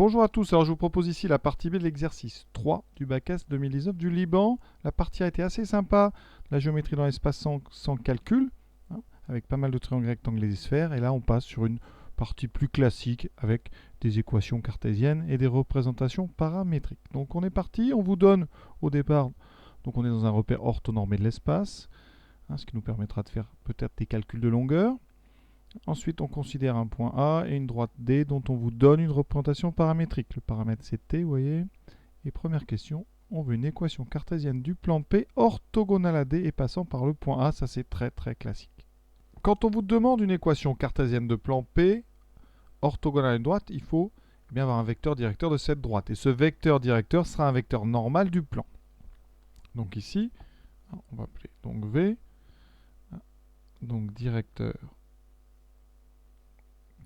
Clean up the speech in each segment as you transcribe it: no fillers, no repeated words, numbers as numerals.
Bonjour à tous, alors je vous propose ici la partie B de l'exercice 3 du bac S 2019 du Liban. La partie a été assez sympa, la géométrie dans l'espace sans calcul, hein, avec pas mal de triangles, rectangles et sphères. Et là on passe sur une partie plus classique avec des équations cartésiennes et des représentations paramétriques. Donc on est parti, on vous donne au départ, donc on est dans un repère orthonormé de l'espace, hein, ce qui nous permettra de faire peut-être des calculs de longueur. Ensuite, on considère un point A et une droite D dont on vous donne une représentation paramétrique. Le paramètre c'est T, vous voyez. Et première question, on veut une équation cartésienne du plan P orthogonale à D et passant par le point A. Ça, c'est très très classique. Quand on vous demande une équation cartésienne de plan P orthogonale à une droite, il faut bien avoir un vecteur directeur de cette droite. Et ce vecteur directeur sera un vecteur normal du plan. Donc ici, on va appeler donc V, donc directeur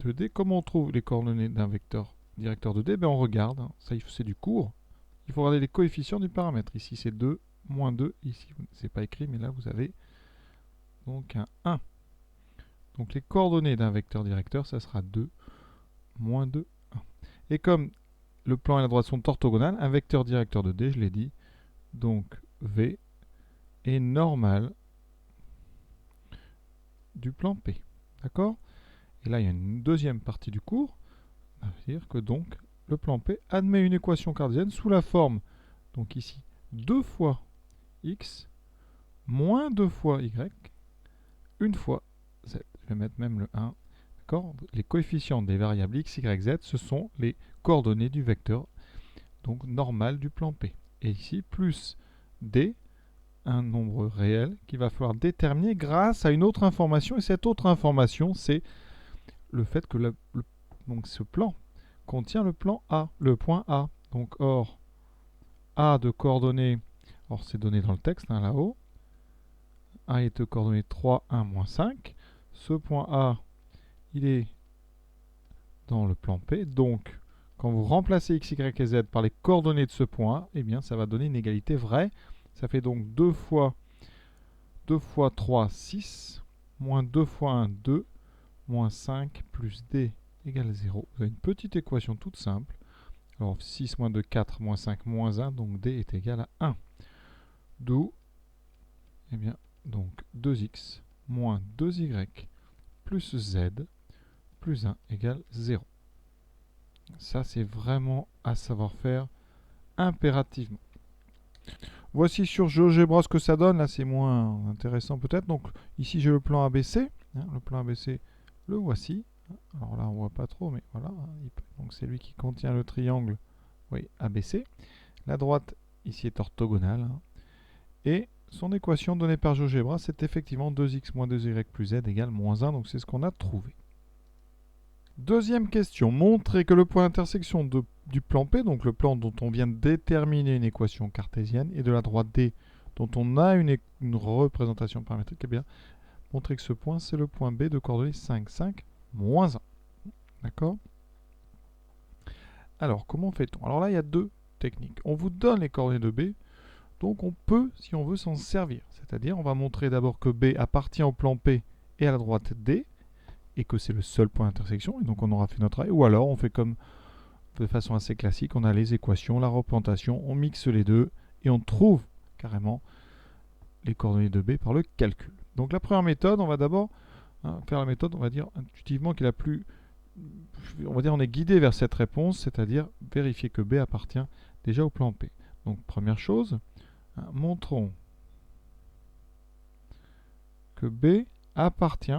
de D. Comment on trouve les coordonnées d'un vecteur directeur de D? On regarde, hein, ça c'est du cours. Il faut regarder les coefficients du paramètre. Ici c'est 2, moins 2. Ici, c'est pas écrit, mais là vous avez donc un 1. Donc les coordonnées d'un vecteur directeur, ça sera 2, moins 2, 1. Et comme le plan et la droite sont orthogonales, un vecteur directeur de D, je l'ai dit, donc V est normal du plan P. D'accord? Et là, il y a une deuxième partie du cours. C'est-à-dire que donc, le plan P admet une équation cartésienne sous la forme, donc ici, 2 fois x, moins 2 fois y, une fois z. Je vais mettre même le 1. D'accord? Les coefficients des variables x, y, z, ce sont les coordonnées du vecteur, donc normal du plan P. Et ici, plus d, un nombre réel qu'il va falloir déterminer grâce à une autre information. Et cette autre information, c'est le fait que donc ce plan contient le plan A, le point A. Donc, or, A de coordonnées, or c'est donné dans le texte, hein, là-haut. A est de coordonnées 3, 1, moins 5. Ce point A, il est dans le plan P. Donc, quand vous remplacez x, y et z par les coordonnées de ce point A, eh bien, ça va donner une égalité vraie. Ça fait donc 2 fois 3, 6, moins 2 fois 1, 2, moins 5, plus d égale 0. Vous avez une petite équation toute simple. Alors 6 moins 2, 4, moins 5, moins 1, donc d est égal à 1. D'où, eh bien, donc 2x moins 2y plus z plus 1 égale 0. Ça, c'est vraiment à savoir faire impérativement. Voici sur GeoGebra ce que ça donne. Là, c'est moins intéressant peut-être. Donc ici, j'ai le plan ABC. Hein, le plan ABC, le voici. Alors là, on ne voit pas trop, mais voilà. Donc c'est lui qui contient le triangle, oui, ABC. La droite, ici, est orthogonale. Hein, et son équation donnée par GeoGebra, c'est effectivement 2x moins 2y plus z égale moins 1. Donc c'est ce qu'on a trouvé. Deuxième question. Montrer que le point d'intersection du plan P, donc le plan dont on vient de déterminer une équation cartésienne, et de la droite D, dont on a une représentation paramétrique, eh bien, montrer que ce point, c'est le point B de coordonnées 5, 5, moins 1. D'accord? Alors, comment fait-on? Alors là, il y a deux techniques. On vous donne les coordonnées de B, donc on peut, si on veut, s'en servir. C'est-à-dire, on va montrer d'abord que B appartient au plan P et à la droite D, et que c'est le seul point d'intersection, et donc on aura fait notre travail. Ou alors, on fait comme de façon assez classique, on a les équations, la représentation, on mixe les deux, et on trouve carrément les coordonnées de B par le calcul. Donc la première méthode, on va d'abord faire la méthode, on va dire intuitivement qui est la plus... On va dire on est guidé vers cette réponse, c'est-à-dire vérifier que B appartient déjà au plan P. Donc première chose, montrons que B appartient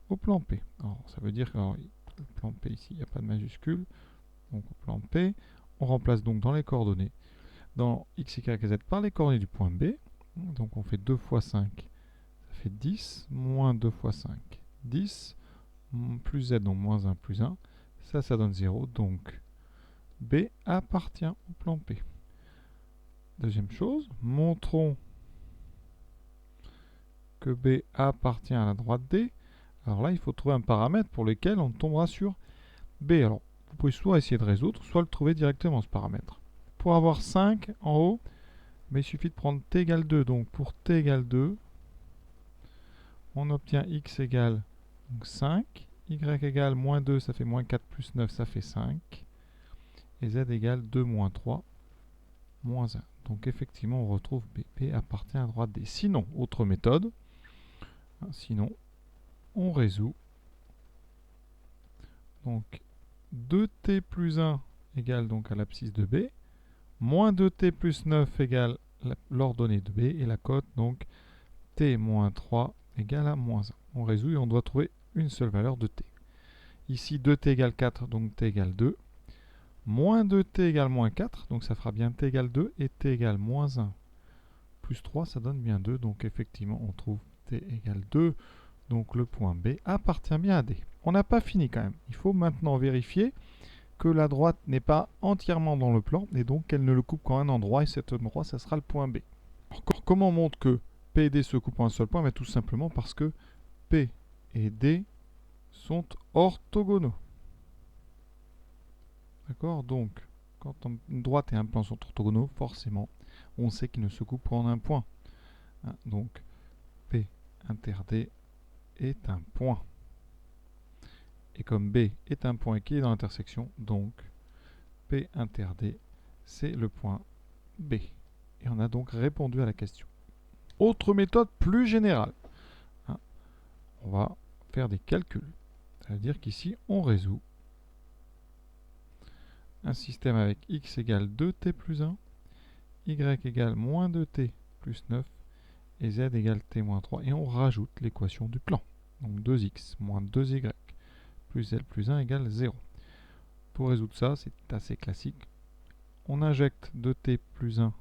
au plan P. Alors, ça veut dire que le plan P ici, il n'y a pas de majuscule. Donc au plan P, on remplace donc dans les coordonnées, dans x, y, z par les coordonnées du point B. Donc on fait 2 fois 5, ça fait 10, moins 2 fois 5, 10, plus z, donc moins 1 plus 1. Ça donne 0, donc B appartient au plan P. Deuxième chose, montrons que B appartient à la droite D. Alors là, il faut trouver un paramètre pour lequel on tombera sur B. Alors, vous pouvez soit essayer de résoudre, soit le trouver directement, ce paramètre. Pour avoir 5 en haut, mais il suffit de prendre t égale 2. Donc, pour t égale 2, on obtient x égale donc 5, y égale moins 2, ça fait moins 4 plus 9, ça fait 5. et z égale 2 moins 3 moins 1. Donc effectivement, on retrouve B. B appartient à droite D. Sinon, autre méthode, sinon, on résout. Donc 2t plus 1 égale donc à l'abscisse de B, moins 2t plus 9 égale l'ordonnée de B, et la cote donc t moins 3 égale à moins 1. On résout et on doit trouver une seule valeur de t. Ici 2t égale 4, donc t égale 2. Moins 2t égale moins 4, donc ça fera bien t égale 2, et t égale moins 1 plus 3, ça donne bien 2, donc effectivement on trouve t égale 2, donc le point B appartient bien à D. On n'a pas fini quand même, il faut maintenant vérifier que la droite n'est pas entièrement dans le plan, et donc qu'elle ne le coupe qu'en un endroit, et cet endroit, ça sera le point B. Alors, comment on montre que P et D se coupent en un seul point? Mais tout simplement parce que P et D sont orthogonaux. D'accord? Donc, quand une droite et un plan sont orthogonaux, forcément, on sait qu'ils ne se coupent qu'en un point. Donc, P inter D est un point. Et comme B est un point qui est dans l'intersection, donc P inter D, c'est le point B. Et on a donc répondu à la question. Autre méthode plus générale. On va faire des calculs. C'est-à-dire qu'ici, on résout un système avec x égale 2t plus 1, y égale moins 2t plus 9, et z égale t moins 3. Et on rajoute l'équation du plan. Donc 2x moins 2y plus l plus 1 égale 0. Pour résoudre ça, c'est assez classique. On injecte 2t plus 1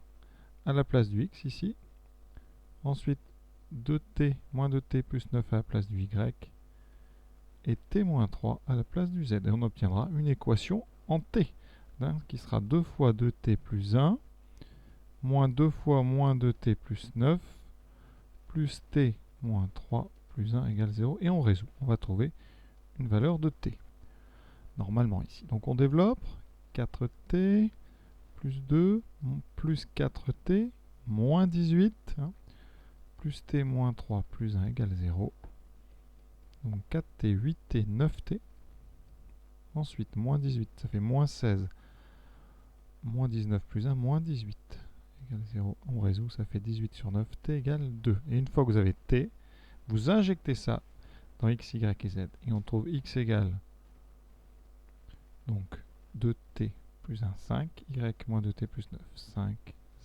à la place du x ici. Ensuite, 2t moins 2t plus 9 à la place du y. Et t moins 3 à la place du z. Et on obtiendra une équation en t, qui sera 2 fois 2t plus 1, moins 2 fois moins 2t plus 9, plus t moins 3 plus 1 égale 0. Et on résout. On va trouver une valeur de t. Normalement ici. Donc on développe 4t plus 2 plus 4t moins 18, plus t moins 3 plus 1 égale 0. Donc 4t, 8t, 9t. Ensuite, moins 18, ça fait moins 16. Moins 19 plus 1, moins 18 égale 0. On résout, ça fait 18 sur 9, t égale 2. Et une fois que vous avez t, vous injectez ça dans x, y et z. Et on trouve x égale donc 2t plus 1, 5, y moins 2t plus 9, 5,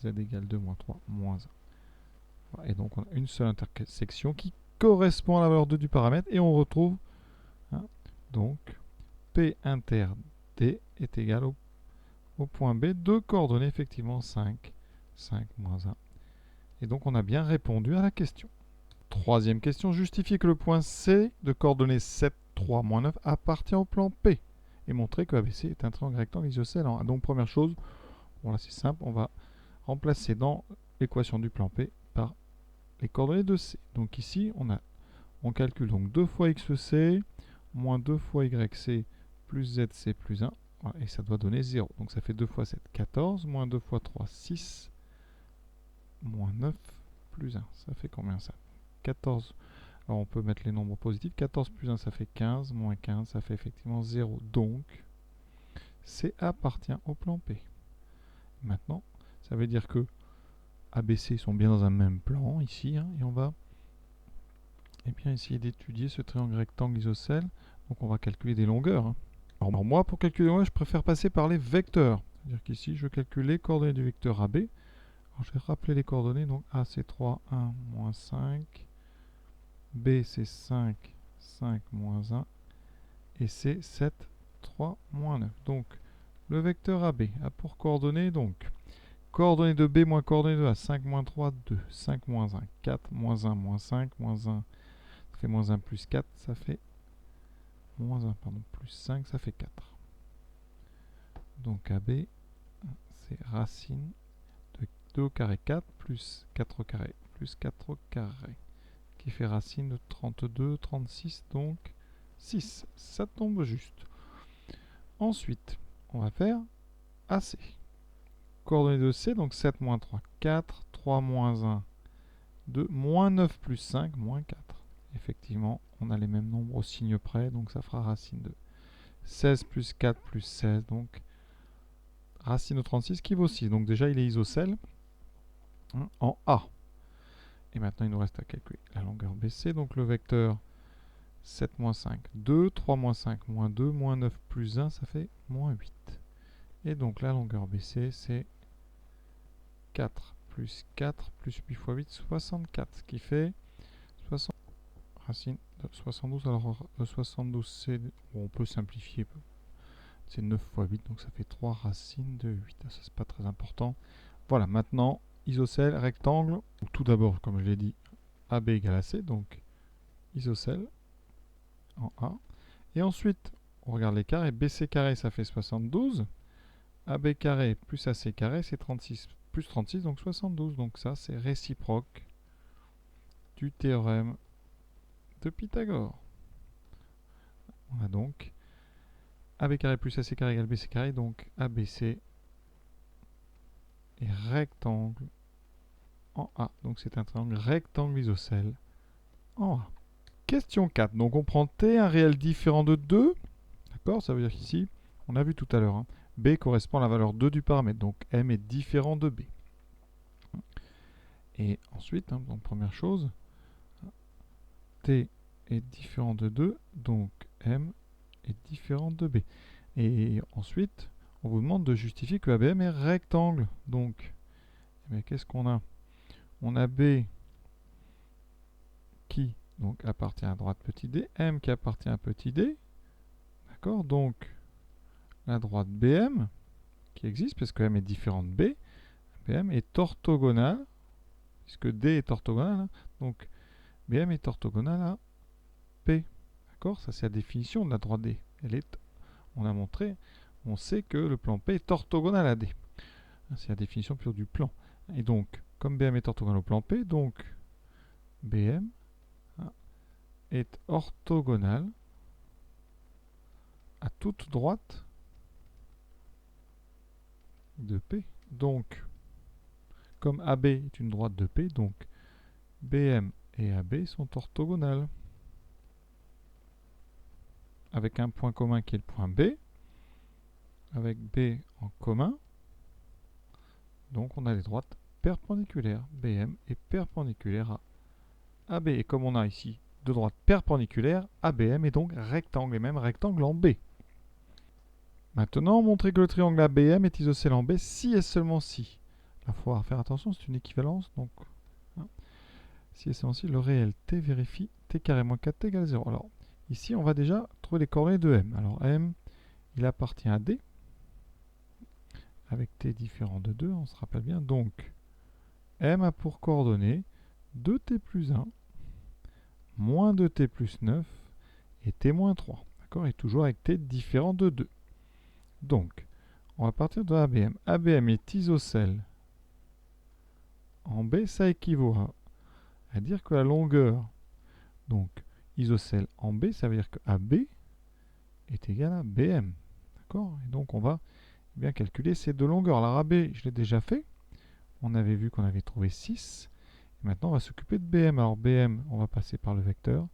z égale 2 moins 3, moins 1. Voilà. Et donc on a une seule intersection qui correspond à la valeur 2 du paramètre, et on retrouve donc P inter D est égal au point B de coordonnées effectivement 5, 5, moins 1. Et donc on a bien répondu à la question. Troisième question, justifier que le point C de coordonnées 7, 3, moins 9 appartient au plan P et montrer que ABC est un triangle rectangle isocèle en A. Donc première chose, voilà, c'est simple, on va remplacer dans l'équation du plan P par les coordonnées de C. Donc ici, on calcule donc 2 fois XC moins 2 fois YC plus ZC plus 1. Voilà, et ça doit donner 0. Donc ça fait 2 fois 7, 14, moins 2 fois 3, 6, moins 9, plus 1. Ça fait combien ça? 14. Alors on peut mettre les nombres positifs. 14 plus 1, ça fait 15, moins 15, ça fait effectivement 0. Donc, C appartient au plan P. Maintenant, ça veut dire que ABC sont bien dans un même plan, ici, et on va essayer d'étudier ce triangle rectangle isocèle. Donc on va calculer des longueurs. Alors moi, pour calculer les longueurs, je préfère passer par les vecteurs. C'est-à-dire qu'ici, je calcule les coordonnées du vecteur AB. Alors, je vais rappeler les coordonnées. Donc A, c'est 3, 1, moins 5. B, c'est 5, 5, moins 1. Et C, 7, 3, moins 9. Donc, le vecteur AB a pour coordonnées, donc, coordonnées de B moins coordonnées de A, 5, moins 3, 2, 5, moins 1, 4, moins 1, moins 5, moins 1, ça fait moins 1 plus 4, ça fait moins 1, pardon, plus 5, ça fait 4. Donc AB, c'est racine de 2 au carré 4 plus 4 au carré plus 4 au carré, qui fait racine de 32, 36, donc 6. Ça tombe juste. Ensuite, on va faire AC. Coordonnées de C, donc 7 moins 3, 4, 3 moins 1, 2, moins 9 plus 5, moins 4. Effectivement, on a les mêmes nombres au signe près, donc ça fera racine de 16 plus 4 plus 16, donc racine de 36 qui vaut 6. Donc déjà, il est isocèle en A. Et maintenant, il nous reste à calculer la longueur BC. Donc le vecteur 7 moins 5, 2, 3 moins 5, moins 2, moins 9, plus 1, ça fait moins 8. Et donc la longueur BC, c'est 4 plus 4 plus 8 fois 8, 64, ce qui fait 60, racine de 72. Alors 72, c'est, bon, on peut simplifier, c'est 9 fois 8, donc ça fait 3 racines de 8. Ça, c'est pas très important. Voilà, maintenant, isocèle, rectangle. Tout d'abord, comme je l'ai dit, AB égale AC, donc isocèle en A. Et ensuite, on regarde les carrés. BC carré, ça fait 72. AB carré plus AC carré, c'est 36. Plus 36, donc 72. Donc ça, c'est réciproque du théorème de Pythagore. On a donc AB carré plus AC carré égale BC carré, donc ABC est rectangle en A. Donc c'est un triangle rectangle isocèle en A. Question 4. Donc on prend T, un réel différent de 2. D'accord? Ça veut dire qu'ici, on a vu tout à l'heure, hein, B correspond à la valeur 2 du paramètre. Donc M est différent de B. Et ensuite, hein, donc première chose, T est différent de 2, donc M est différent de B. Et ensuite, on vous demande de justifier que ABM est rectangle. Donc, qu'est-ce qu'on a? On a B qui donc appartient à droite petit d, M qui appartient à petit d. D'accord? Donc, la droite BM qui existe, parce que M est différent de B, BM est orthogonale, puisque D est orthogonal, hein, donc BM est orthogonale à P. D'accord? Ça, c'est la définition de la droite D. On a montré, on sait que le plan P est orthogonal à D. C'est la définition pure du plan. Et donc, comme BM est orthogonal au plan P, donc BM est orthogonal à toute droite de P. Donc, comme AB est une droite de P, donc BM et AB sont orthogonales. Avec un point commun qui est le point B, avec B en commun, donc on a des droites perpendiculaires. BM est perpendiculaire à AB. Et comme on a ici deux droites perpendiculaires, ABM est donc rectangle, et même rectangle en B. Maintenant, montrer que le triangle ABM est isocèle en B si et seulement si. Là, il faut faire attention, c'est une équivalence. Donc, hein, si et seulement si, le réel T vérifie T carré moins 4T égale 0. Alors, ici, on va déjà trouver les coordonnées de M. Alors, M, il appartient à D. Avec T différent de 2, on se rappelle bien. Donc, M a pour coordonnées 2T plus 1, moins 2T plus 9 et T moins 3. D'accord? Et toujours avec T différent de 2. Donc, on va partir de ABM. ABM est isocèle en B, ça équivaut à dire que la longueur, donc isocèle en B, ça veut dire que AB est égal à BM. D'accord? Et donc, on va bien calculer ces deux longueurs. Alors, AB, je l'ai déjà fait. On avait vu qu'on avait trouvé 6. Maintenant, on va s'occuper de BM. Alors, BM, on va passer par le vecteur.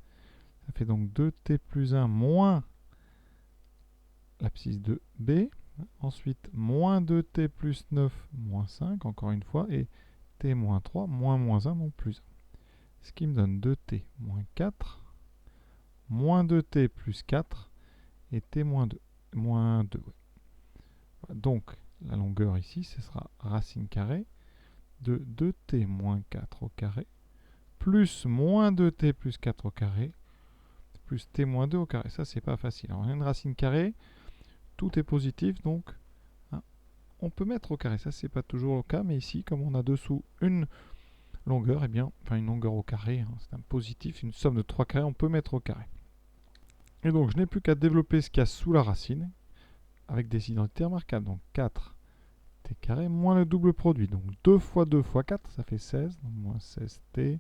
Ça fait donc 2T plus 1 moins l'abscisse de B. Ensuite, moins 2T plus 9 moins 5, encore une fois. Et T moins 3 moins 1 non plus 1. Ce qui me donne 2T moins 4, moins 2T plus 4 et T moins 2. Moins 2 ouais. Donc, la longueur ici, ce sera racine carrée de 2t moins 4 au carré, plus moins 2t plus 4 au carré, plus t moins 2 au carré. Ça, c'est pas facile. Alors, on a une racine carrée, tout est positif, donc hein, on peut mettre au carré. Ça, c'est pas toujours le cas, mais ici, comme on a dessous une longueur, eh bien, enfin une longueur au carré, hein, c'est un positif, une somme de 3 carrés, on peut mettre au carré. Et donc, je n'ai plus qu'à développer ce qu'il y a sous la racine, avec des identités remarquables. Donc, 4 t carré moins le double produit. Donc 2 fois 2 fois 4, ça fait 16. Donc moins 16t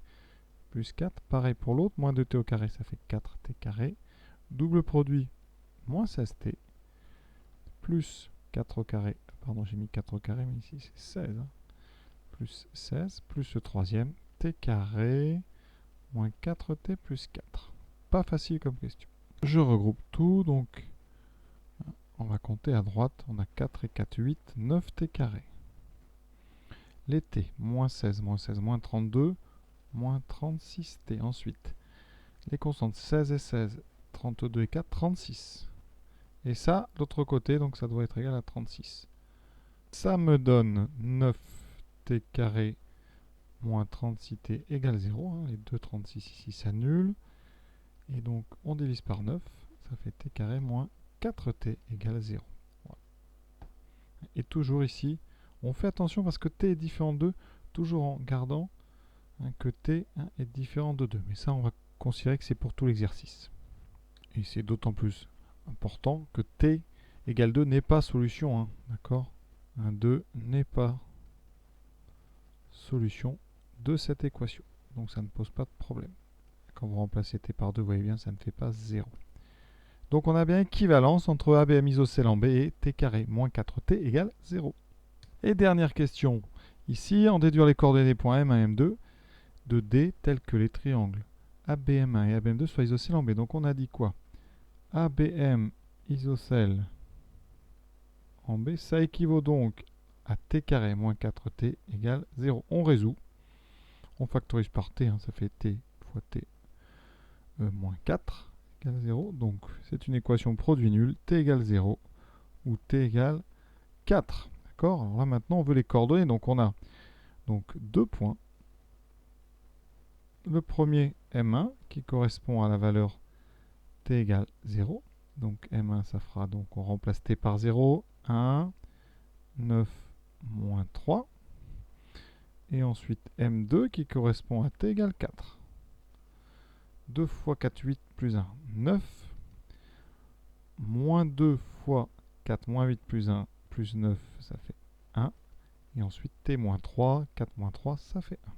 plus 4. Pareil pour l'autre, moins 2t au carré, ça fait 4t carré. Double produit, moins 16t plus 4 au carré. Pardon, j'ai mis 4 au carré, mais ici c'est 16. Hein. Plus 16, plus le troisième, t carré, moins 4t plus 4. Pas facile comme question. Je regroupe tout, donc on va compter à droite, on a 4 et 4, 8, 9t carré. Les t, moins 16, moins 32, moins 36t. Ensuite, les constantes 16 et 16, 32 et 4, 36. Et ça, l'autre côté, donc ça doit être égal à 36. Ça me donne 9t carré moins 36t égale 0. Hein. Les deux 36 ici s'annulent. Et donc, on divise par 9. Ça fait t carré moins 4t égale 0. Voilà. Et toujours ici, on fait attention parce que t est différent de 2, toujours en gardant que t est différent de 2. Mais ça, on va considérer que c'est pour tout l'exercice. Et c'est d'autant plus important que t égale 2 n'est pas solution. Hein, d'accord ? 2 n'est pas solution de cette équation. Donc ça ne pose pas de problème. Quand vous remplacez t par 2, vous voyez bien, ça ne fait pas 0. Donc on a bien équivalence entre ABM isocèle en B et t carré moins 4t égale 0. Et dernière question. Ici, en déduire les coordonnées des points M1 et M2 de D tels que les triangles ABM1 et ABM2 soient isocèles en B. Donc on a dit quoi? ABM isocèle en B, ça équivaut donc à t carré moins 4t égale 0. On résout. On factorise par t, hein, ça fait t fois t moins 4 égale 0. Donc c'est une équation produit nul, t égale 0 ou t égale 4. D'accord? Alors là maintenant on veut les coordonnées. Donc on a donc deux points. Le premier M1 qui correspond à la valeur t égale 0. Donc M1 ça fera, donc on remplace t par 0, 1, 9, moins 3. Et ensuite M2 qui correspond à t égale 4. 2 fois 4, 8 plus 1, 9. Moins 2 fois 4 moins 8 plus 1 plus 9, ça fait 1. Et ensuite t moins 3, 4 moins 3, ça fait 1.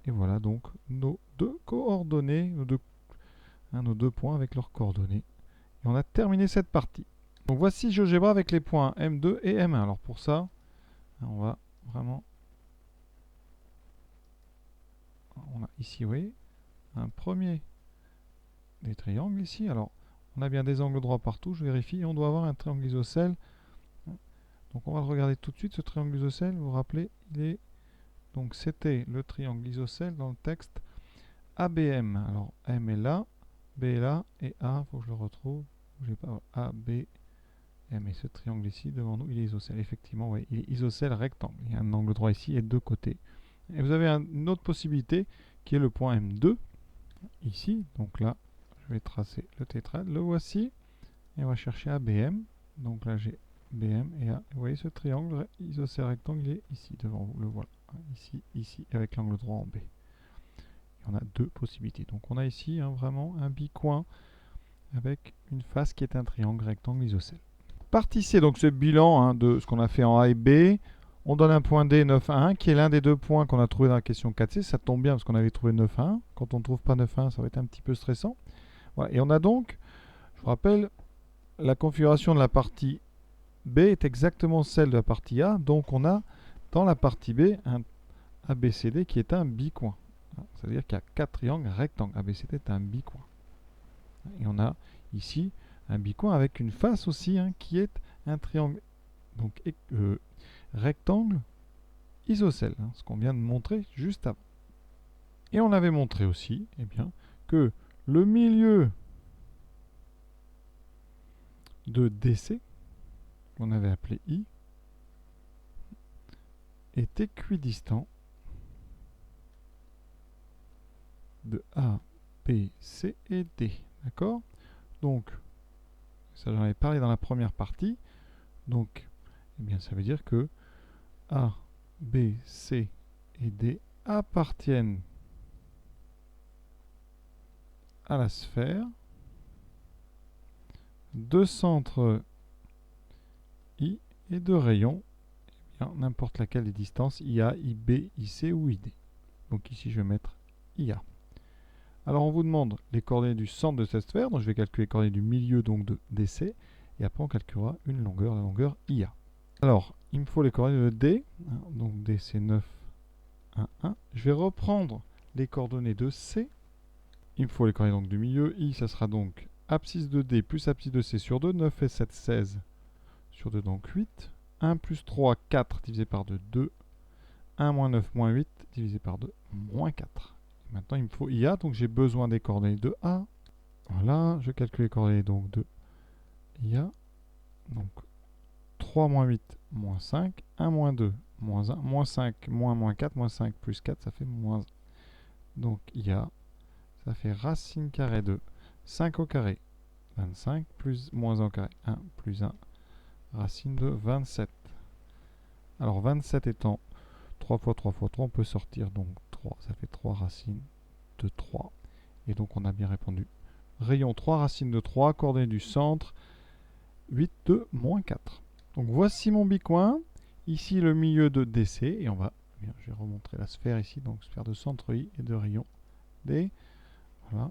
Et voilà donc nos deux coordonnées, nos deux points avec leurs coordonnées. Et on a terminé cette partie. Donc voici GeoGebra avec les points M2 et M1. Alors pour ça, on va vraiment... On a ici, oui, un premier des triangles ici. Alors, on a bien des angles droits partout, je vérifie. Et on doit avoir un triangle isocèle. Donc on va le regarder tout de suite, ce triangle isocèle. Vous vous rappelez, il est... Donc c'était le triangle isocèle dans le texte ABM. Alors M est là, B est là, et A, il faut que je le retrouve. J'ai pas A, B, M. Et ce triangle ici, devant nous, il est isocèle. Effectivement, oui, il est isocèle rectangle. Il y a un angle droit ici et deux côtés. Et vous avez une autre possibilité qui est le point M2, ici. Donc là, je vais tracer le tétrade. Le voici. Et on va chercher ABM. Donc là, j'ai BM et A. Vous voyez ce triangle isocèle rectangle, il est ici, devant vous. Le voilà. Ici, ici, avec l'angle droit en B. Et on a deux possibilités. Donc on a ici vraiment un bicoin avec une face qui est un triangle rectangle isocèle. Partie C, donc ce bilan de ce qu'on a fait en A et B. On donne un point D 9 à 1 qui est l'un des deux points qu'on a trouvé dans la question 4C. Ça tombe bien parce qu'on avait trouvé 9 à 1. Quand on ne trouve pas 9 à 1, ça va être un petit peu stressant. Voilà. Et on a donc, je vous rappelle, la configuration de la partie B est exactement celle de la partie A. Donc on a dans la partie B un ABCD qui est un bicoin. C'est-à-dire qu'il y a 4 triangles rectangles. ABCD est un bicoin. Et on a ici un bicoin avec une face aussi qui est un triangle donc, rectangle isocèle, ce qu'on vient de montrer juste avant. Et on avait montré aussi que le milieu de DC, qu'on avait appelé I, est équidistant de A, B, C et D. D'accord? Donc, ça j'en avais parlé dans la première partie. Donc, ça veut dire que A, B, C et D appartiennent à la sphère de centre I et de rayon, n'importe laquelle des distances IA, IB, IC ou ID. Donc ici je vais mettre IA. Alors on vous demande les coordonnées du centre de cette sphère, donc je vais calculer les coordonnées du milieu donc de DC, et après on calculera une longueur, la longueur IA. Alors il me faut les coordonnées de D, donc D c'est 9, 1, 1. Je vais reprendre les coordonnées de C. Il me faut les coordonnées donc du milieu. I, ça sera donc abscisse de D plus abscisse de C sur 2, 9 et 7, 16 sur 2, donc 8. 1 plus 3, 4 divisé par 2, 2. 1 moins 9 moins 8 divisé par 2, moins 4. Maintenant, il me faut IA, donc j'ai besoin des coordonnées de A. Voilà, je calcule les coordonnées donc de IA. Donc 3 moins 8, moins 5. 1 moins 2, moins 1. Moins 5, moins 4, moins 5 plus 4, ça fait moins 1. Donc IA, ça fait racine carrée de 5 au carré, 25, plus moins 1 au carré, 1 plus 1, racine de 27. Alors 27 étant 3 fois 3 fois 3, on peut sortir donc 3, ça fait 3 racines de 3. Et donc on a bien répondu. Rayon 3 racines de 3, coordonnées du centre, 8 de moins 4. Donc voici mon bicoin, ici le milieu de DC, et on va, bien, je vais remontrer la sphère ici, donc sphère de centre I et de rayon D. Voilà.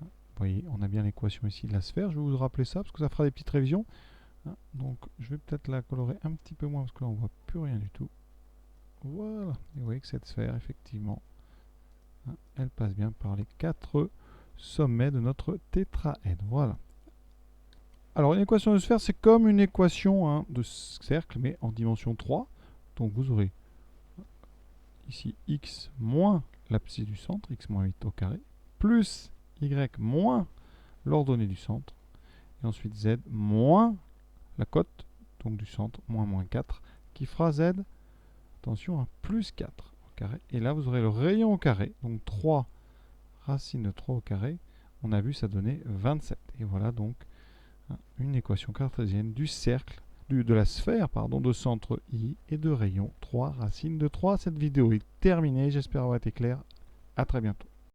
Vous voyez, on a bien l'équation ici de la sphère. Je vais vous rappeler ça parce que ça fera des petites révisions. Donc, je vais peut-être la colorer un petit peu moins parce que là, on ne voit plus rien du tout. Voilà. Et vous voyez que cette sphère, effectivement, elle passe bien par les 4 sommets de notre tétraèdre. Voilà. Alors, une équation de sphère, c'est comme une équation de cercle, mais en dimension 3. Donc, vous aurez ici x moins l'abscisse du centre, x moins 8 au carré, plus y moins l'ordonnée du centre, et ensuite z moins la cote, donc du centre, moins 4, qui fera z, attention, à plus 4 au carré. Et là, vous aurez le rayon au carré, donc 3 racine de 3 au carré. On a vu, ça donnait 27. Et voilà donc une équation cartésienne du cercle, de la sphère, pardon, de centre I et de rayon 3 racine de 3. Cette vidéo est terminée, j'espère avoir été clair. À très bientôt.